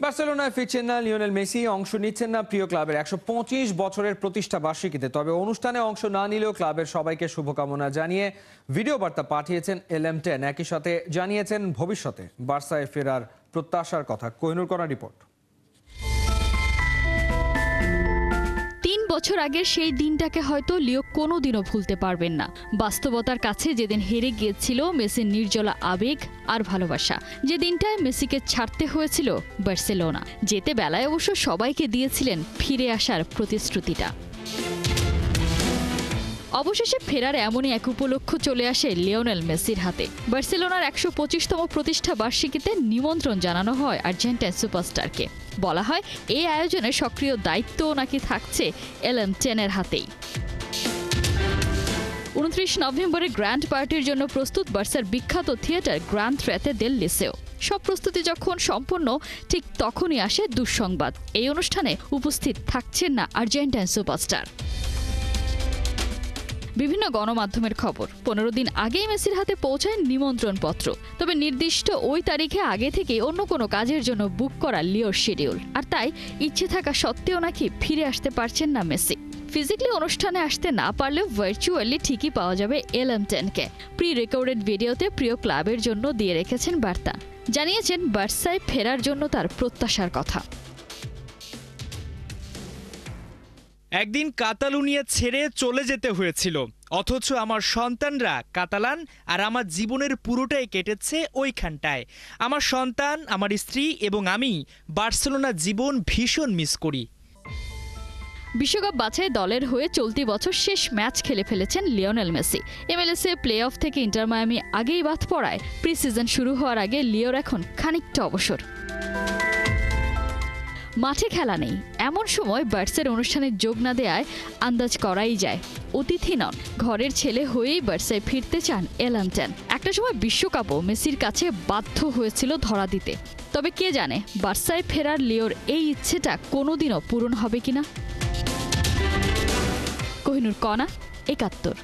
বার্সেলোনায় ফিরছেন না লিওনেল মেসি, অংশ নিচ্ছেন না প্রিয় ক্লাবের ১২৫ বছরের প্রতিষ্ঠা বার্ষিকীতে। তবে অনুষ্ঠানে অংশ না নিলেও ক্লাবের সবাইকে শুভকামনা জানিয়ে ভিডিও বার্তা পাঠিয়েছেন LM10। একই সাথে জানিয়েছেন ভবিষ্যতে বার্সায় ফেরার প্রত্যাশার কথা। কোহিনুর করা রিপোর্ট। ৩ বছর আগের সেই দিনটাকে হয়তো লিও কোনোদিনও ভুলতে পারবেন না। বাস্তবতার কাছে যেদিন হেরে গিয়েছিল মেসির নির্জলা আবেগ আর ভালোবাসা, যে দিনটায় মেসিকে ছাড়তে হয়েছিল বার্সেলোনা। যেতে বেলায় অবশ্য সবাইকে দিয়েছিলেন ফিরে আসার প্রতিশ্রুতিটা। অবশেষে ফেরার এমনই এক উপলক্ষ চলে আসে লিওনেল মেসির হাতে। বার্সেলোনার ১২৫তম প্রতিষ্ঠা বার্ষিকীতে নিমন্ত্রণ জানানো হয় আর্জেন্টাইন সুপারস্টারকে। বলা হয় এই আয়োজনে সক্রিয় দায়িত্বও নাকি থাকছে LM10-এর হাতেই। ২৯ নভেম্বরে গ্র্যান্ড পার্টির জন্য প্রস্তুত বার্সার বিখ্যাত থিয়েটার গ্র্যান্ড রেতে দেল লিসেও। সব প্রস্তুতি যখন সম্পন্ন, ঠিক তখনই আসে দুঃসংবাদ। এই অনুষ্ঠানে উপস্থিত থাকছেন না আর্জেন্টাইন সুপারস্টার। বিভিন্ন গণমাধ্যমের খবর, ১৫ দিন আগেই মেসির হাতে পৌঁছায় নিমন্ত্রণ পত্র। তবে নির্দিষ্ট ওই তারিখে আগে থেকে অন্য কোনো কাজের জন্য বুক করা লিওর শিডিউল, আর তাই ইচ্ছে থাকা সত্ত্বেও নাকি ফিরে আসতে পারছেন না মেসি। ফিজিক্যালি অনুষ্ঠানে আসতে না পারলেও ভার্চুয়ালি ঠিকই পাওয়া যাবে LM10-কে। প্রি রেকর্ডেড ভিডিওতে প্রিয় ক্লাবের জন্য দিয়ে রেখেছেন বার্তা, জানিয়েছেন বার্সায় ফেরার জন্য তার প্রত্যাশার কথা। একদিন কাতালুনিয়া ছেড়ে চলে যেতে হয়েছিল, অথচ আমার সন্তানরা কাতালান, আর আমার জীবনের পুরোটাই কেটেছে ওইখানটায়। আমার সন্তান, আমার স্ত্রী এবং আমি বার্সেলোনা জীবন ভীষণ মিস করি। বিশ্বকাপ বাছাই দলের হয়ে চলতি বছর শেষ ম্যাচ খেলে ফেলেছেন লিওনেল মেসি। MLS-এ প্লে অফ থেকে ইন্টার মায়ামি আগেই বাদ পড়ায় প্রি সিজন শুরু হওয়ার আগে লিওর এখন খানিকটা অবসর। মাঠে খেলা নেই, এমন সময় বার্সার অনুষ্ঠানে যোগ না দেয়ায় আন্দাজ করাই যায় অতিথি নন, ঘরের ছেলে হয়েই বার্সায় ফিরতে চান LM10। একটা সময় বিশ্বকাপও মেসির কাছে বাধ্য হয়েছিল ধরা দিতে। তবে কে জানে বার্সায় ফেরার লিওর এই ইচ্ছেটা কোনোদিনও পূরণ হবে কিনা। কোহিনুর কণা, ৭১।